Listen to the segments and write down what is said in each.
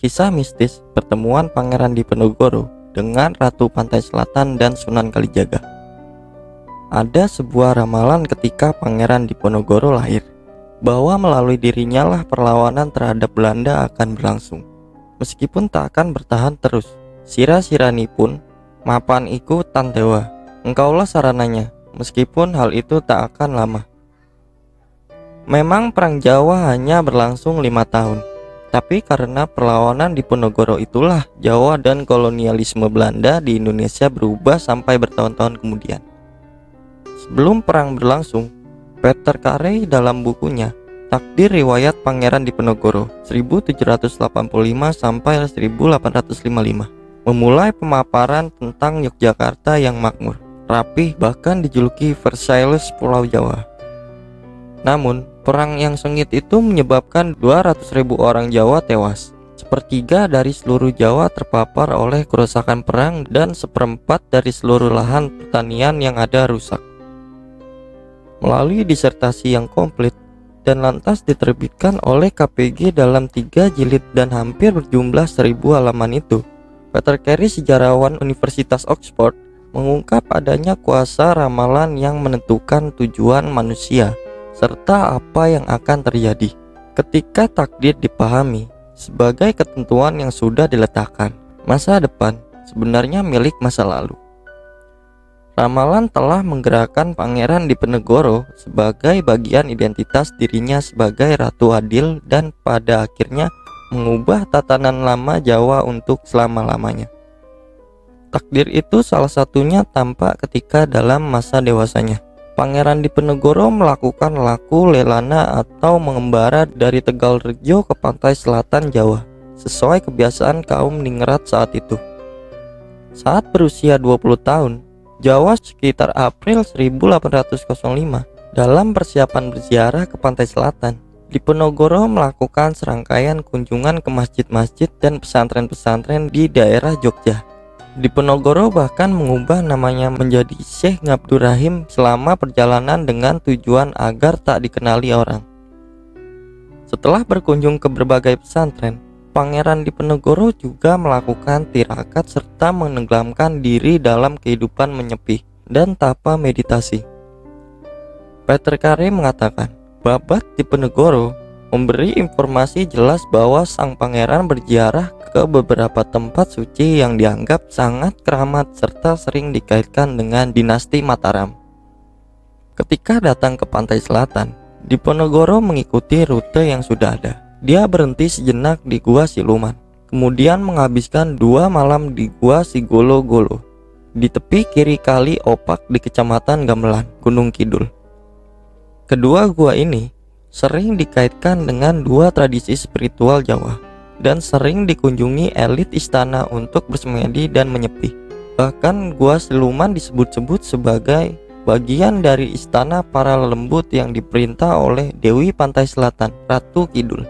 Kisah mistis pertemuan Pangeran Diponegoro dengan Ratu Pantai Selatan dan Sunan Kalijaga. Ada sebuah ramalan ketika Pangeran Diponegoro lahir, bahwa melalui dirinya lah perlawanan terhadap Belanda akan berlangsung. Meskipun tak akan bertahan terus, sira-sirani pun mapan iku tantewa, engkaulah sarananya, meskipun hal itu tak akan lama. Memang perang Jawa hanya berlangsung 5 tahun, tapi karena perlawanan Diponegoro itulah Jawa dan kolonialisme Belanda di Indonesia berubah sampai bertahun-tahun kemudian. Sebelum perang berlangsung, Peter Carey dalam bukunya Takdir Riwayat Pangeran Diponegoro 1785 sampai 1855 memulai pemaparan tentang Yogyakarta yang makmur, rapih, bahkan dijuluki Versailles Pulau Jawa. Namun, perang yang sengit itu menyebabkan 200.000 orang Jawa tewas. Sepertiga dari seluruh Jawa terpapar oleh kerusakan perang dan seperempat dari seluruh lahan pertanian yang ada rusak. Melalui disertasi yang komplit dan lantas diterbitkan oleh KPG dalam 3 jilid dan hampir berjumlah 1000 halaman itu, Peter Carey, sejarawan Universitas Oxford, mengungkap adanya kuasa ramalan yang menentukan tujuan manusia serta apa yang akan terjadi ketika takdir dipahami sebagai ketentuan yang sudah diletakkan. Masa depan sebenarnya milik masa lalu. Ramalan telah menggerakkan Pangeran Diponegoro sebagai bagian identitas dirinya sebagai Ratu Adil dan pada akhirnya mengubah tatanan lama Jawa untuk selama-lamanya. Takdir itu salah satunya tampak ketika dalam masa dewasanya. Pangeran Diponegoro melakukan laku lelana atau mengembara dari Tegalrejo ke pantai selatan Jawa sesuai kebiasaan kaum Ningrat saat itu. Saat berusia 20 tahun, Jawa sekitar April 1805, dalam persiapan berziarah ke pantai selatan, Diponegoro melakukan serangkaian kunjungan ke masjid-masjid dan pesantren-pesantren di daerah Jogja. Diponegoro bahkan mengubah namanya menjadi Syekh Ngabdurrahim selama perjalanan dengan tujuan agar tak dikenali orang. Setelah berkunjung ke berbagai pesantren, Pangeran Diponegoro juga melakukan tirakat serta menenggelamkan diri dalam kehidupan menyepi dan tapa meditasi. Peter Carey mengatakan, Babat Diponegoro memberi informasi jelas bahwa sang pangeran berziarah ke beberapa tempat suci yang dianggap sangat keramat serta sering dikaitkan dengan dinasti Mataram. Ketika datang ke pantai selatan, Diponegoro mengikuti rute yang sudah ada. Dia berhenti sejenak di Gua Siluman, kemudian menghabiskan 2 malam di Gua Sigolo-Golo, di tepi kiri Kali Opak di Kecamatan Gamelan, Gunung Kidul. Kedua gua ini sering dikaitkan dengan 2 tradisi spiritual Jawa dan sering dikunjungi elit istana untuk bersemedi dan menyepi. Bahkan Gua Siluman disebut-sebut sebagai bagian dari istana para lembut yang diperintah oleh Dewi Pantai Selatan, Ratu Kidul.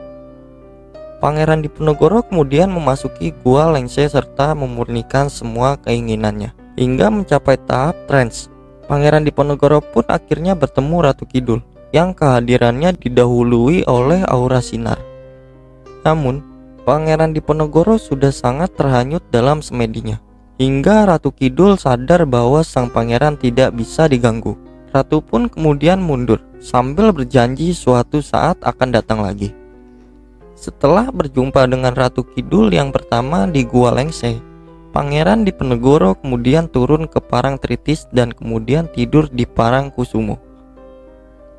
Pangeran Diponegoro kemudian memasuki Gua Lengse serta memurnikan semua keinginannya hingga mencapai tahap trance. Pangeran Diponegoro pun akhirnya bertemu Ratu Kidul yang kehadirannya didahului oleh aura sinar. Namun, Pangeran Diponegoro sudah sangat terhanyut dalam semedinya hingga Ratu Kidul sadar bahwa sang pangeran tidak bisa diganggu. Ratu pun kemudian mundur sambil berjanji suatu saat akan datang lagi. Setelah berjumpa dengan Ratu Kidul yang pertama di Gua Lengse, Pangeran Diponegoro kemudian turun ke Parangtritis dan kemudian tidur di Parangkusumo.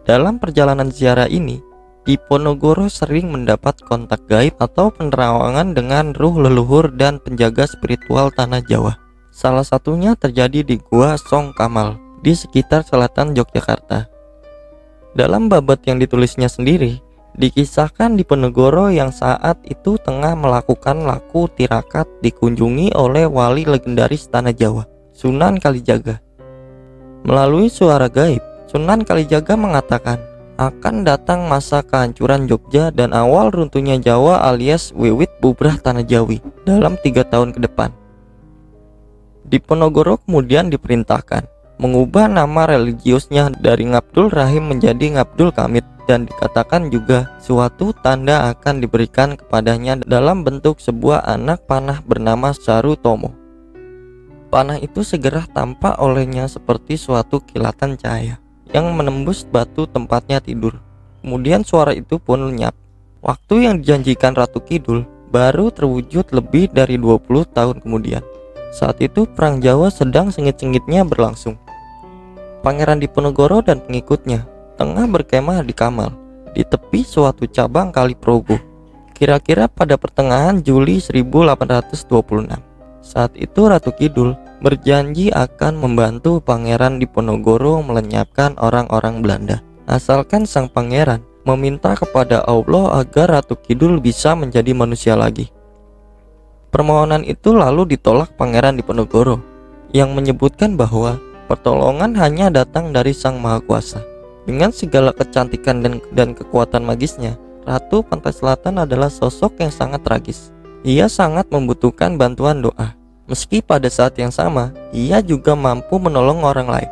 Dalam perjalanan ziarah ini, Diponegoro sering mendapat kontak gaib atau penerawangan dengan ruh leluhur dan penjaga spiritual tanah Jawa. Salah satunya terjadi di Gua Song Kamal di sekitar selatan Yogyakarta. Dalam babat yang ditulisnya sendiri, dikisahkan Diponegoro yang saat itu tengah melakukan laku tirakat dikunjungi oleh wali legendaris tanah Jawa, Sunan Kalijaga. Melalui suara gaib, Sunan Kalijaga mengatakan akan datang masa kehancuran Jogja dan awal runtuhnya Jawa alias wiwit bubrah tanah Jawi dalam 3 tahun ke depan. Diponegoro kemudian diperintahkan mengubah nama religiusnya dari Ngabdul Rahim menjadi Ngabdul Kamit dan dikatakan juga suatu tanda akan diberikan kepadanya dalam bentuk sebuah anak panah bernama Sarutomo. Panah itu segera tampak olehnya seperti suatu kilatan cahaya yang menembus batu tempatnya tidur. Kemudian suara itu pun lenyap. Waktu yang dijanjikan Ratu Kidul baru terwujud lebih dari 20 tahun kemudian. Saat itu perang Jawa sedang sengit-sengitnya berlangsung. Pangeran Diponegoro dan pengikutnya tengah berkemah di Kamal, di tepi suatu cabang Kali Progo, kira-kira pada pertengahan Juli 1826. Saat itu Ratu Kidul berjanji akan membantu Pangeran Diponegoro melenyapkan orang-orang Belanda, asalkan sang pangeran meminta kepada Allah agar Ratu Kidul bisa menjadi manusia lagi. Permohonan itu lalu ditolak Pangeran Diponegoro yang menyebutkan bahwa pertolongan hanya datang dari Sang Maha Kuasa. Dengan segala kecantikan dan kekuatan magisnya, Ratu Pantai Selatan adalah sosok yang sangat tragis. Ia sangat membutuhkan bantuan doa, meski pada saat yang sama ia juga mampu menolong orang lain.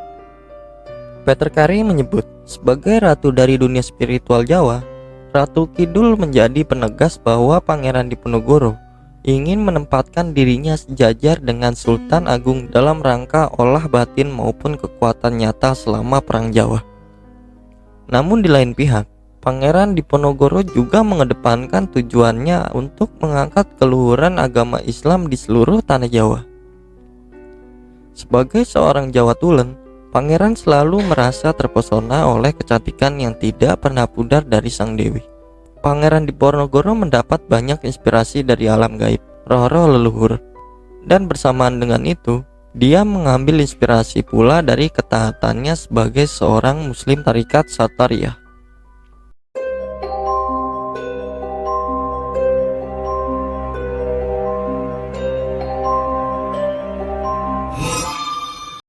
Peter Carey menyebut, sebagai ratu dari dunia spiritual Jawa, Ratu Kidul menjadi penegas bahwa Pangeran Diponegoro ingin menempatkan dirinya sejajar dengan Sultan Agung dalam rangka olah batin maupun kekuatan nyata selama Perang Jawa. Namun di lain pihak, Pangeran Diponegoro juga mengedepankan tujuannya untuk mengangkat keluhuran agama Islam di seluruh tanah Jawa. Sebagai seorang Jawa Tulen, Pangeran selalu merasa terpesona oleh kecantikan yang tidak pernah pudar dari sang dewi. Pangeran Diponegoro mendapat banyak inspirasi dari alam gaib, roh-roh leluhur, dan bersamaan dengan itu, dia mengambil inspirasi pula dari ketaatannya sebagai seorang muslim tarikat Satariyah.